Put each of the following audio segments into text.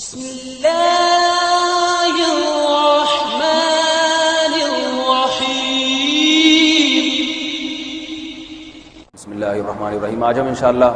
بسم اللہ الرحمن الرحیم۔ بسم اللہ الرحمن الرحیم۔ آج ہم انشاءاللہ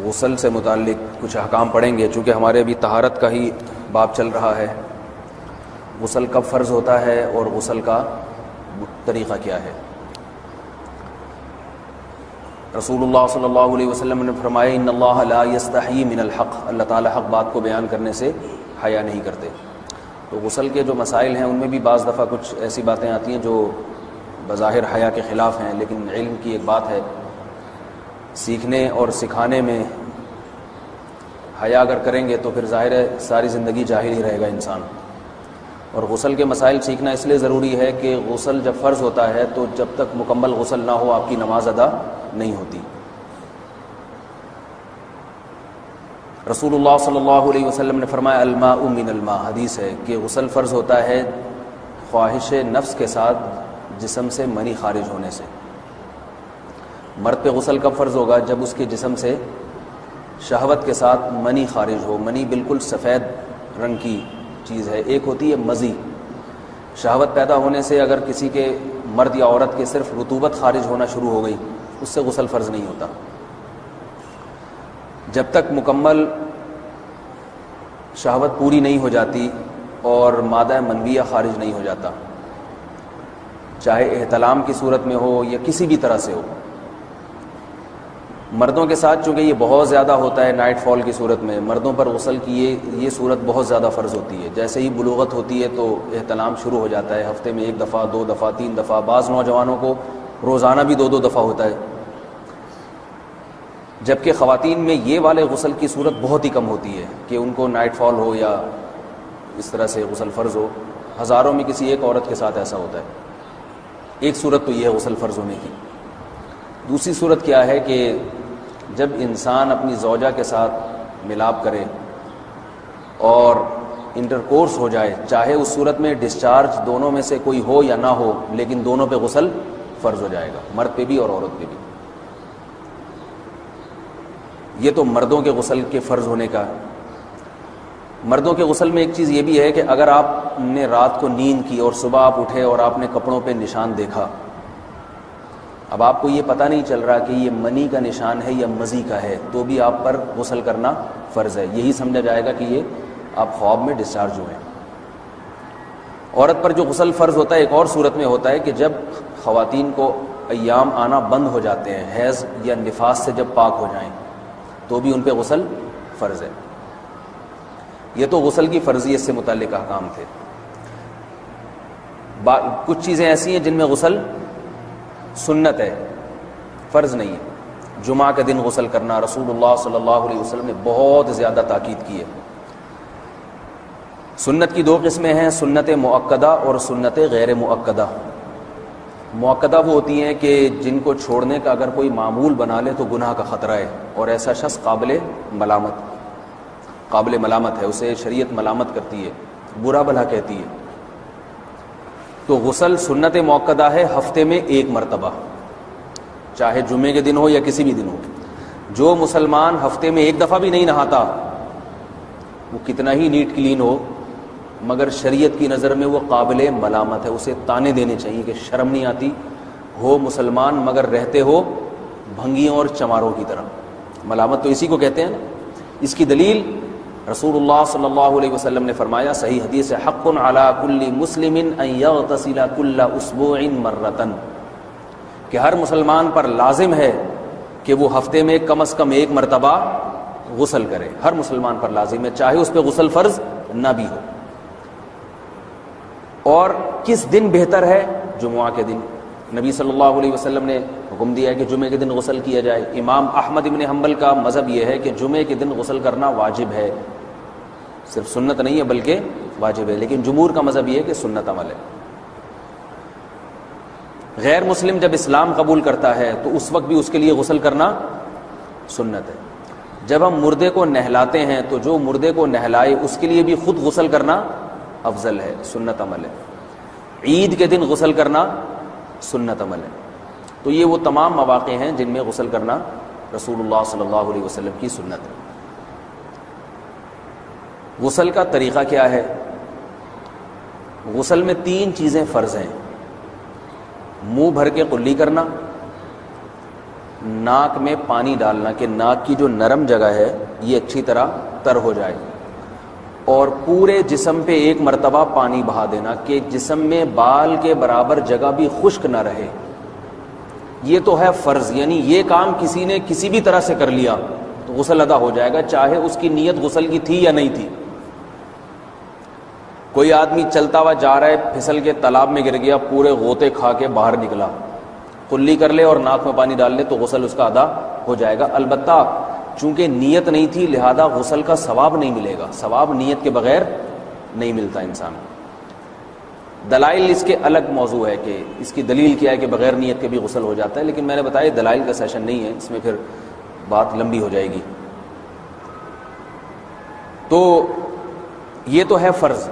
غسل سے متعلق کچھ احکام پڑھیں گے، چونکہ ہمارے ابھی طہارت کا ہی باب چل رہا ہے۔ غسل کب فرض ہوتا ہے اور غسل کا طریقہ کیا ہے۔ رسول اللہ صلی اللہ علیہ وسلم نے فرمایا ان اللہ لا یستحیی من الحق، اللہ تعالیٰ حق بات کو بیان کرنے سے حیا نہیں کرتے۔ تو غسل کے جو مسائل ہیں ان میں بھی بعض دفعہ کچھ ایسی باتیں آتی ہیں جو بظاہر حیا کے خلاف ہیں، لیکن علم کی ایک بات ہے، سیکھنے اور سکھانے میں حیا اگر کریں گے تو پھر ظاہر ہے ساری زندگی جاہل ہی رہے گا انسان۔ اور غسل کے مسائل سیکھنا اس لیے ضروری ہے کہ غسل جب فرض ہوتا ہے تو جب تک مکمل غسل نہ ہو آپ کی نماز ادا نہیں ہوتی۔ رسول اللہ صلی اللہ علیہ وسلم نے فرمایا الماء من الماء، حدیث ہے کہ غسل فرض ہوتا ہے خواہش نفس کے ساتھ جسم سے منی خارج ہونے سے۔ مرد پہ غسل کب فرض ہوگا؟ جب اس کے جسم سے شہوت کے ساتھ منی خارج ہو۔ منی بالکل سفید رنگ کی چیز ہے، ایک ہوتی ہے مزی۔ شہوت پیدا ہونے سے اگر کسی کے مرد یا عورت کے صرف رطوبت خارج ہونا شروع ہو گئی، اس سے غسل فرض نہیں ہوتا۔ جب تک مکمل شہوت پوری نہیں ہو جاتی اور مادہ منویہ خارج نہیں ہو جاتا، چاہے احتلام کی صورت میں ہو یا کسی بھی طرح سے ہو۔ مردوں کے ساتھ چونکہ یہ بہت زیادہ ہوتا ہے نائٹ فال کی صورت میں، مردوں پر غسل کی یہ صورت بہت زیادہ فرض ہوتی ہے۔ جیسے ہی بلوغت ہوتی ہے تو احتلام شروع ہو جاتا ہے، ہفتے میں 1 دفعہ 2 دفعہ 3 دفعہ، بعض نوجوانوں کو روزانہ بھی 2 دفعہ ہوتا ہے، جبکہ خواتین میں یہ والے غسل کی صورت بہت ہی کم ہوتی ہے کہ ان کو نائٹ فال ہو یا اس طرح سے غسل فرض ہو۔ ہزاروں میں کسی ایک عورت کے ساتھ ایسا ہوتا ہے۔ ایک صورت تو یہ ہے غسل فرض ہونے کی۔ دوسری صورت کیا ہے کہ جب انسان اپنی زوجہ کے ساتھ ملاپ کرے اور انٹرکورس ہو جائے، چاہے اس صورت میں ڈسچارج دونوں میں سے کوئی ہو یا نہ ہو، لیکن دونوں پہ غسل فرض ہو جائے گا، مرد پہ بھی اور عورت پہ بھی۔ یہ تو مردوں کے غسل کے فرض ہونے کا۔ مردوں کے غسل میں ایک چیز یہ بھی ہے کہ اگر آپ نے رات کو نیند کی اور صبح آپ اٹھے اور آپ نے کپڑوں پہ نشان دیکھا، اب آپ کو یہ پتہ نہیں چل رہا کہ یہ منی کا نشان ہے یا مزی کا ہے، تو بھی آپ پر غسل کرنا فرض ہے۔ یہی سمجھا جائے گا کہ یہ آپ خواب میں ڈسچارج ہوئے ہیں۔ عورت پر جو غسل فرض ہوتا ہے ایک اور صورت میں ہوتا ہے کہ جب خواتین کو ایام آنا بند ہو جاتے ہیں، حیض یا نفاس سے جب پاک ہو جائیں تو بھی ان پہ غسل فرض ہے۔ یہ تو غسل کی فرضیت سے متعلق احکام تھے۔ کچھ چیزیں ایسی ہیں جن میں غسل سنت ہے، فرض نہیں ہے۔ جمعہ کے دن غسل کرنا رسول اللہ صلی اللہ علیہ وسلم نے بہت زیادہ تاکید کی ہے۔ سنت کی 2 قسمیں ہیں، سنت مؤکدہ اور سنت غیر مؤکدہ۔ مؤکدہ وہ ہوتی ہیں کہ جن کو چھوڑنے کا اگر کوئی معمول بنا لے تو گناہ کا خطرہ ہے، اور ایسا شخص قابل ملامت ہے، اسے شریعت ملامت کرتی ہے، برا بھلا کہتی ہے۔ تو غسل سنت مؤکدہ ہے، ہفتے میں 1 مرتبہ، چاہے جمعے کے دن ہو یا کسی بھی دن ہو۔ جو مسلمان ہفتے میں 1 دفعہ بھی نہیں نہاتا، وہ کتنا ہی نیٹ کلین ہو، مگر شریعت کی نظر میں وہ قابل ملامت ہے، اسے تانے دینے چاہیے کہ شرم نہیں آتی ہو مسلمان مگر رہتے ہو بھنگیوں اور چماروں کی طرح۔ ملامت تو اسی کو کہتے ہیں نا۔ اس کی دلیل رسول اللہ صلی اللہ علیہ وسلم نے فرمایا، صحیح حدیث ہے، حق علی کل مسلم ان یغتسل کل اسبوع مرۃ، کہ ہر مسلمان پر لازم ہے کہ وہ ہفتے میں کم از کم 1 مرتبہ غسل کرے۔ ہر مسلمان پر لازم ہے، چاہے اس پہ غسل فرض نہ بھی ہو۔ اور کس دن بہتر ہے؟ جمعہ کے دن۔ نبی صلی اللہ علیہ وسلم نے حکم دیا ہے کہ جمعے کے دن غسل کیا جائے۔ امام احمد ابن حنبل کا مذہب یہ ہے کہ جمعے کے دن غسل کرنا واجب ہے، صرف سنت نہیں ہے بلکہ واجب ہے، لیکن جمہور کا مذہب یہ ہے کہ سنت عمل ہے۔ غیر مسلم جب اسلام قبول کرتا ہے تو اس وقت بھی اس کے لیے غسل کرنا سنت ہے۔ جب ہم مردے کو نہلاتے ہیں تو جو مردے کو نہلائے اس کے لیے بھی خود غسل کرنا افضل ہے، سنت عمل ہے۔ عید کے دن غسل کرنا سنت عمل ہے۔ تو یہ وہ تمام مواقع ہیں جن میں غسل کرنا رسول اللہ صلی اللہ علیہ وسلم کی سنت ہے۔ غسل کا طریقہ کیا ہے؟ غسل میں 3 چیزیں فرض ہیں: منہ بھر کے قلی کرنا، ناک میں پانی ڈالنا کہ ناک کی جو نرم جگہ ہے یہ اچھی طرح تر ہو جائے، اور پورے جسم پہ ایک مرتبہ پانی بہا دینا کہ جسم میں بال کے برابر جگہ بھی خشک نہ رہے۔ یہ تو ہے فرض، یعنی یہ کام کسی نے کسی بھی طرح سے کر لیا تو غسل ادا ہو جائے گا، چاہے اس کی نیت غسل کی تھی یا نہیں تھی۔ کوئی آدمی چلتا ہوا جا رہا ہے، پھسل کے تالاب میں گر گیا، پورے غوطے کھا کے باہر نکلا، قلی کر لے اور ناک میں پانی ڈال لے تو غسل اس کا ادا ہو جائے گا۔ البتہ چونکہ نیت نہیں تھی لہذا غسل کا ثواب نہیں ملے گا، ثواب نیت کے بغیر نہیں ملتا انسان کو۔ دلائل اس کے الگ موضوع ہے کہ اس کی دلیل کیا ہے کہ بغیر نیت کے بھی غسل ہو جاتا ہے، لیکن میں نے بتایا دلائل کا سیشن نہیں ہے، اس میں پھر بات لمبی ہو جائے گی۔ تو یہ تو ہے فرض،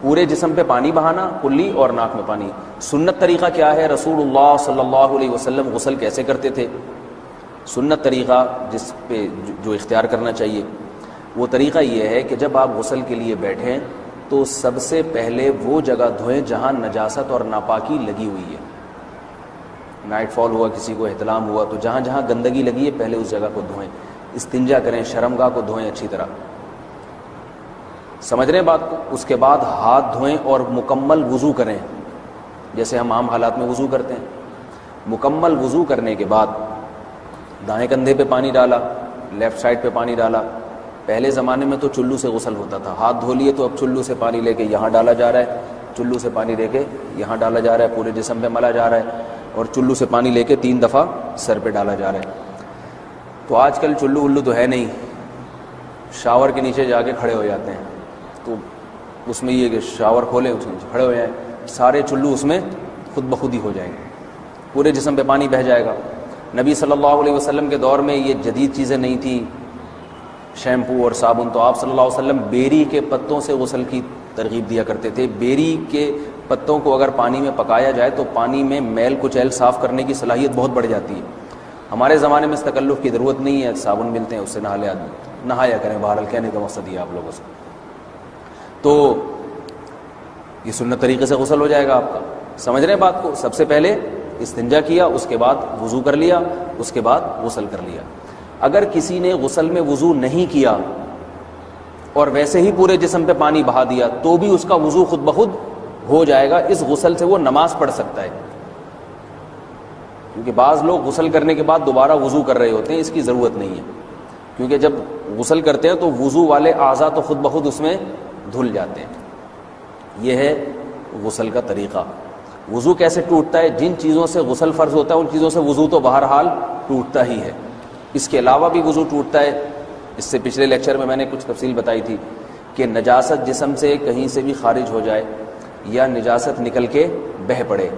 پورے جسم پہ پانی بہانا، کلی اور ناک میں پانی۔ سنت طریقہ کیا ہے؟ رسول اللہ صلی اللہ علیہ وسلم غسل کیسے کرتے تھے؟ سنت طریقہ جس پہ جو اختیار کرنا چاہیے وہ طریقہ یہ ہے کہ جب آپ غسل کے لیے بیٹھیں تو سب سے پہلے وہ جگہ دھوئیں جہاں نجاست اور ناپاکی لگی ہوئی ہے۔ نائٹ فال ہوا، کسی کو احتلام ہوا، تو جہاں جہاں گندگی لگی ہے پہلے اس جگہ کو دھوئیں، استنجا کریں، شرمگاہ کو دھوئیں اچھی طرح، سمجھ رہے ہیں بات کو؟ اس کے بعد ہاتھ دھوئیں اور مکمل وضو کریں جیسے ہم عام حالات میں وضو کرتے ہیں۔ مکمل وضو کرنے کے بعد دائیں کندھے پہ پانی ڈالا، لیفٹ سائڈ پہ پانی ڈالا۔ پہلے زمانے میں تو چلو سے غسل ہوتا تھا، ہاتھ دھو لیے تو اب چلو سے پانی لے کے یہاں ڈالا جا رہا ہے، چلو سے پانی لے کے یہاں ڈالا جا رہا ہے، پورے جسم پہ ملا جا رہا ہے، اور چلو سے پانی لے کے 3 دفعہ سر پہ ڈالا جا رہا ہے۔ تو آج کل چلو الو تو ہے نہیں، شاور کے نیچے جا کے کھڑے ہو جاتے ہیں، تو اس میں یہ کہ شاور کھولیں اس کے نیچے کھڑے ہو جائیں، سارے چلو اس میں خود بخود ہی ہو جائیں گے، پورے جسم پہ پانی بہہ جائے گا۔ نبی صلی اللہ علیہ وسلم کے دور میں یہ جدید چیزیں نہیں تھیں، شیمپو اور صابن، تو آپ صلی اللہ علیہ وسلم بیری کے پتوں سے غسل کی ترغیب دیا کرتے تھے۔ بیری کے پتوں کو اگر پانی میں پکایا جائے تو پانی میں میل کچیل صاف کرنے کی صلاحیت بہت بڑھ جاتی ہے۔ ہمارے زمانے میں اس تکلف کی ضرورت نہیں ہے، صابن ملتے ہیں اس سے نہا لے آدمی، نہایا کریں، بہرحال کہنے کا مقصد یہ آپ لوگوں سے۔ تو یہ سنت طریقے سے غسل ہو جائے گا آپ کا، سمجھ رہے ہیں بات کو؟ سب سے پہلے استنجا کیا، اس کے بعد وضو کر لیا، اس کے بعد غسل کر لیا۔ اگر کسی نے غسل میں وضو نہیں کیا اور ویسے ہی پورے جسم پہ پانی بہا دیا تو بھی اس کا وضو خود بخود ہو جائے گا، اس غسل سے وہ نماز پڑھ سکتا ہے، کیونکہ بعض لوگ غسل کرنے کے بعد دوبارہ وضو کر رہے ہوتے ہیں، اس کی ضرورت نہیں ہے، کیونکہ جب غسل کرتے ہیں تو وضو والے اعضاء تو خود بخود اس میں دھل جاتے ہیں۔ یہ ہے غسل کا طریقہ۔ وضو کیسے ٹوٹتا ہے؟ جن چیزوں سے غسل فرض ہوتا ہے ان چیزوں سے وضو تو بہرحال ٹوٹتا ہی ہے، اس کے علاوہ بھی وضو ٹوٹتا ہے۔ اس سے پچھلے لیکچر میں نے کچھ تفصیل بتائی تھی کہ نجاست جسم سے کہیں سے بھی خارج ہو جائے یا نجاست نکل کے بہہ پڑے،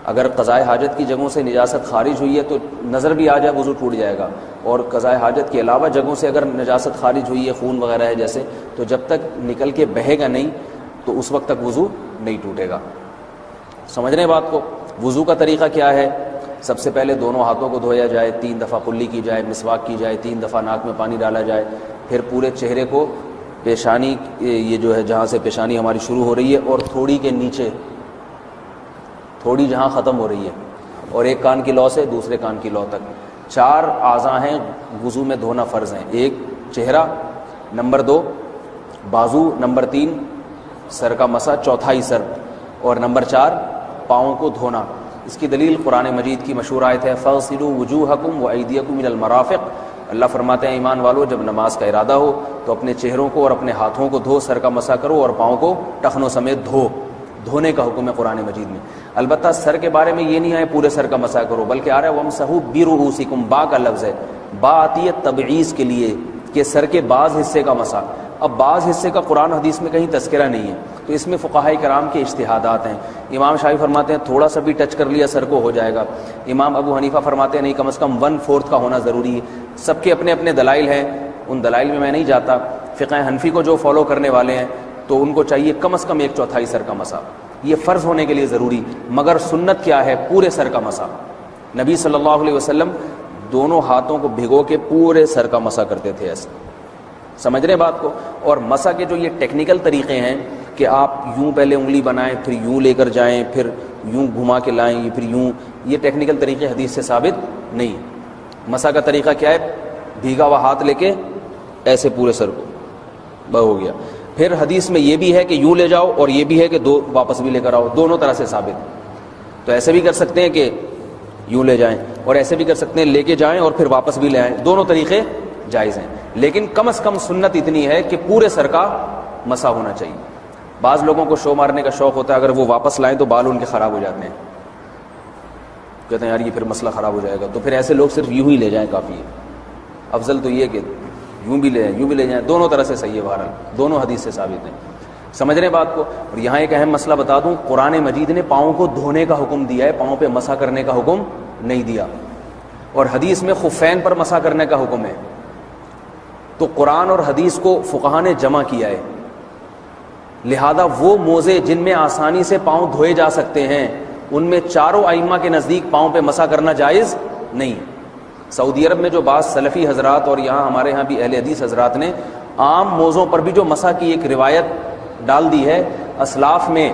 اگر قضائے حاجت کی جگہوں سے نجاست خارج ہوئی ہے تو نظر بھی آ جائے وضو ٹوٹ جائے گا، اور قضائے حاجت کے علاوہ جگہوں سے اگر نجاست خارج ہوئی ہے، خون وغیرہ ہے جیسے، تو جب تک نکل کے بہے گا نہیں تو اس وقت تک وضو نہیں ٹوٹے گا۔ سمجھ رہے ہیں بات کو؟ وضو کا طریقہ کیا ہے؟ سب سے پہلے دونوں ہاتھوں کو دھویا جائے، 3 دفعہ کلی کی جائے، مسواک کی جائے، 3 دفعہ ناک میں پانی ڈالا جائے، پھر پورے چہرے کو، پیشانی یہ جو ہے جہاں سے پیشانی ہماری شروع ہو رہی ہے اور تھوڑی کے نیچے، تھوڑی جہاں ختم ہو رہی ہے، اور ایک کان کی لو سے دوسرے کان کی لو تک 4 اعضاء ہیں وضو میں دھونا فرض ہیں۔ 1 چہرہ، نمبر 2 بازو، نمبر 3 سر کا مسا، چوتھائی سر، اور نمبر 4 پاؤں کو دھونا۔ اس کی دلیل قرآن مجید کی مشہور آیت ہے فَاغْسِلُوا وُجُوهَكُمْ وَأَيْدِيَكُمْ إِلَى الْمَرَافِقِ۔ اللہ فرماتے ہیں ایمان والو جب نماز کا ارادہ ہو تو اپنے چہروں کو اور اپنے ہاتھوں کو دھو، سر کا مسا کرو اور پاؤں کو ٹخنوں سمیت دھو۔ دھونے کا حکم ہے قرآن مجید میں۔ البتہ سر کے بارے میں یہ نہیں ہے پورے سر کا مسا کرو، بلکہ آ رہا ہے وَامْسَحُوا بِرُؤُوسِكُمْ، با کا لفظ ہے، با آتی ہے تبعیض کے لیے کہ سر کے بعض حصے کا مسا۔ اب بعض حصے کا قرآن حدیث میں کہیں تذکرہ نہیں ہے، تو اس میں فقہاء کرام کے اجتہادات ہیں۔ امام شافعی فرماتے ہیں تھوڑا سا بھی ٹچ کر لیا سر کو ہو جائے گا، امام ابو حنیفہ فرماتے ہیں نہیں کم از کم 1/4 کا ہونا ضروری ہے۔ سب کے اپنے اپنے دلائل ہیں، ان دلائل میں میں نہیں جاتا۔ فقہ حنفی کو جو فالو کرنے والے ہیں تو ان کو چاہیے کم از کم 1/4 سر کا مسا، یہ فرض ہونے کے لیے ضروری، مگر سنت کیا ہے؟ پورے سر کا مسا۔ نبی صلی اللہ علیہ وسلم دونوں ہاتھوں کو بھگو کے پورے سر کا مسا کرتے تھے ایسے، سمجھ رہے ہیں بات کو؟ اور مسح کے جو یہ ٹیکنیکل طریقے ہیں کہ آپ یوں پہلے انگلی بنائیں پھر یوں لے کر جائیں پھر یوں گھما کے لائیں پھر یوں، یہ ٹیکنیکل طریقے حدیث سے ثابت نہیں۔ مسح کا طریقہ کیا ہے؟ بھیگا ہوا ہاتھ لے کے ایسے پورے سر کو ہو گیا۔ پھر حدیث میں یہ بھی ہے کہ یوں لے جاؤ اور یہ بھی ہے کہ دو واپس بھی لے کر آؤ، دونوں طرح سے ثابت۔ تو ایسے بھی کر سکتے ہیں کہ یوں لے جائیں اور ایسے بھی کر سکتے ہیں لے کے جائیں اور پھر واپس بھی لے آئیں، دونوں طریقے جائز ہیں، لیکن کم از کم سنت اتنی ہے کہ پورے سر کا مسح ہونا چاہیے۔ بعض لوگوں کو شو مارنے کا شوق ہوتا ہے، اگر وہ واپس لائیں تو بال ان کے خراب ہو جاتے ہیں، کہتے ہیں یار یہ پھر مسئلہ خراب ہو جائے گا، تو پھر ایسے لوگ صرف یوں ہی لے جائیں کافی ہے۔ افضل تو یہ کہ یوں بھی لے جائیں یوں بھی لے جائیں، دونوں طرح سے صحیح ہے، بہرحال دونوں حدیث سے ثابت ہیں۔ سمجھ رہے ہیں بات کو؟ اور یہاں ایک اہم مسئلہ بتا دوں، قرآن مجید نے پاؤں کو دھونے کا حکم دیا ہے، پاؤں پہ مسح کرنے کا حکم نہیں دیا، اور حدیث میں خفین پر مسح کرنے کا حکم ہے۔ تو قرآن اور حدیث کو فقہاء نے جمع کیا ہے، لہذا وہ موزے جن میں آسانی سے پاؤں دھوئے جا سکتے ہیں ان میں چاروں ائمہ کے نزدیک پاؤں پہ مسح کرنا جائز نہیں۔ سعودی عرب میں جو بعض سلفی حضرات اور یہاں ہمارے ہاں بھی اہل حدیث حضرات نے عام موزوں پر بھی جو مسح کی ایک روایت ڈال دی ہے، اسلاف میں،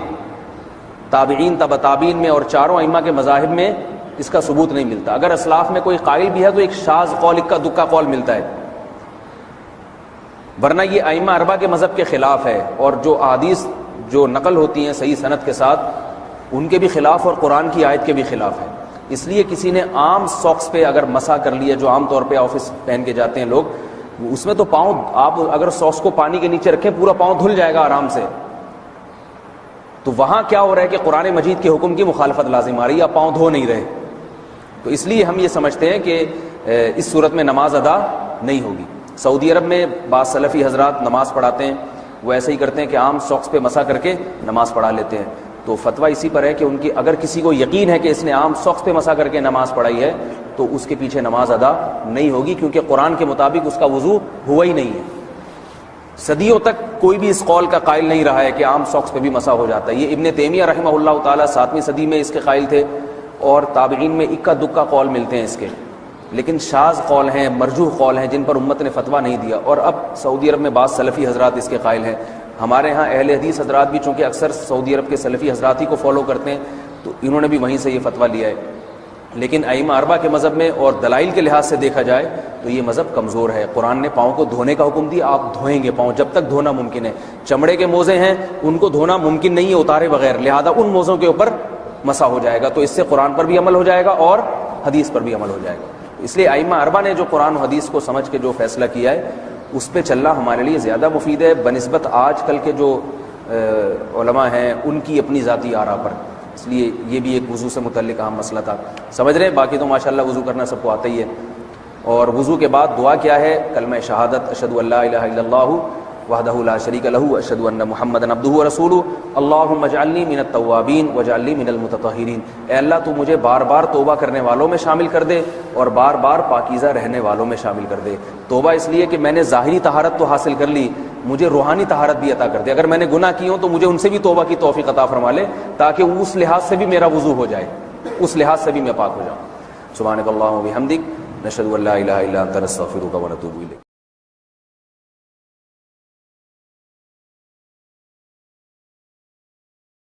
تابعین، تبع تابعین میں اور چاروں ائمہ کے مذاہب میں اس کا ثبوت نہیں ملتا۔ اگر اسلاف میں کوئی قائل بھی ہے تو ایک شاذ قول، اکا دکا قول ملتا ہے، ورنہ یہ ائمہ اربعہ کے مذہب کے خلاف ہے، اور جو احادیث جو نقل ہوتی ہیں صحیح سند کے ساتھ ان کے بھی خلاف اور قرآن کی آیت کے بھی خلاف ہے۔ اس لیے کسی نے عام ساکس پہ اگر مسح کر لیا، جو عام طور پہ آفس پہن کے جاتے ہیں لوگ، اس میں تو پاؤں آپ اگر ساکس کو پانی کے نیچے رکھیں پورا پاؤں دھل جائے گا آرام سے، تو وہاں کیا ہو رہا ہے کہ قرآن مجید کے حکم کی مخالفت لازم آ رہی ہے، آپ پاؤں دھو نہیں رہے۔ تو اس لیے ہم یہ سمجھتے ہیں کہ اس صورت میں نماز ادا نہیں ہوگی۔ سعودی عرب میں بعض سلفی حضرات نماز پڑھاتے ہیں، وہ ایسے ہی کرتے ہیں کہ عام ساکس پہ مسح کر کے نماز پڑھا لیتے ہیں۔ تو فتویٰ اسی پر ہے کہ ان کی اگر کسی کو یقین ہے کہ اس نے عام ساکس پہ مسح کر کے نماز پڑھائی ہے تو اس کے پیچھے نماز ادا نہیں ہوگی، کیونکہ قرآن کے مطابق اس کا وضو ہوا ہی نہیں ہے۔ صدیوں تک کوئی بھی اس قول کا قائل نہیں رہا ہے کہ عام ساکس پہ بھی مسح ہو جاتا ہے۔ یہ ابن تیمیہ رحمہ اللہ تعالیٰ 7ویں صدی میں اس کے قائل تھے، اور تابعین میں اکا دکا قول ملتے ہیں اس کے، لیکن شاذ قول ہیں، مرجوح قول ہیں جن پر امت نے فتویٰ نہیں دیا، اور اب سعودی عرب میں بعض سلفی حضرات اس کے قائل ہیں۔ ہمارے ہاں اہل حدیث حضرات بھی چونکہ اکثر سعودی عرب کے سلفی حضرات ہی کو فالو کرتے ہیں، تو انہوں نے بھی وہیں سے یہ فتویٰ لیا ہے۔ لیکن ائمہ اربعہ کے مذہب میں اور دلائل کے لحاظ سے دیکھا جائے تو یہ مذہب کمزور ہے۔ قرآن نے پاؤں کو دھونے کا حکم دیا، آپ دھوئیں گے پاؤں جب تک دھونا ممکن ہے۔ چمڑے کے موزے ہیں ان کو دھونا ممکن نہیں ہے اتارے بغیر، لہذا ان موزوں کے اوپر مسح ہو جائے گا، تو اس سے قرآن پر بھی عمل ہو جائے گا اور حدیث پر بھی عمل ہو جائے گا۔ اس لیے ائمہ اربعہ نے جو قرآن و حدیث کو سمجھ کے جو فیصلہ کیا ہے اس پہ چلنا ہمارے لیے زیادہ مفید ہے بنسبت آج کل کے جو علماء ہیں ان کی اپنی ذاتی آراء پر۔ اس لیے یہ بھی ایک وضو سے متعلق اہم مسئلہ تھا، سمجھ رہے ہیں؟ باقی تو ماشاءاللہ وضو کرنا سب کو آتا ہی ہے۔ اور وضو کے بعد دعا کیا ہے؟ کلمہ شہادت، اشہد ان لا الہ الا اللہ وحدہ لا شریک لہ اشہد ان محمدا عبدہ ورسولہ اللہم اجعلنی من التوابین واجعلنی من المتطہرین۔ اے اللہ تو مجھے بار بار توبہ کرنے والوں میں شامل کر دے اور بار بار پاکیزہ رہنے والوں میں شامل کر دے۔ توبہ اس لیے کہ میں نے ظاہری طہارت تو حاصل کر لی، مجھے روحانی طہارت بھی عطا کر دے۔ اگر میں نے گناہ کی ہوں تو مجھے ان سے بھی توبہ کی توفیق عطا فرما لے، تاکہ اس لحاظ سے بھی میرا وضو ہو جائے، اس لحاظ سے بھی میں پاک ہو جاؤں۔ سبحانک اللہم و بحمدک، نشہد ان لا الہ الا انت، نستغفرک و نتوب الیک۔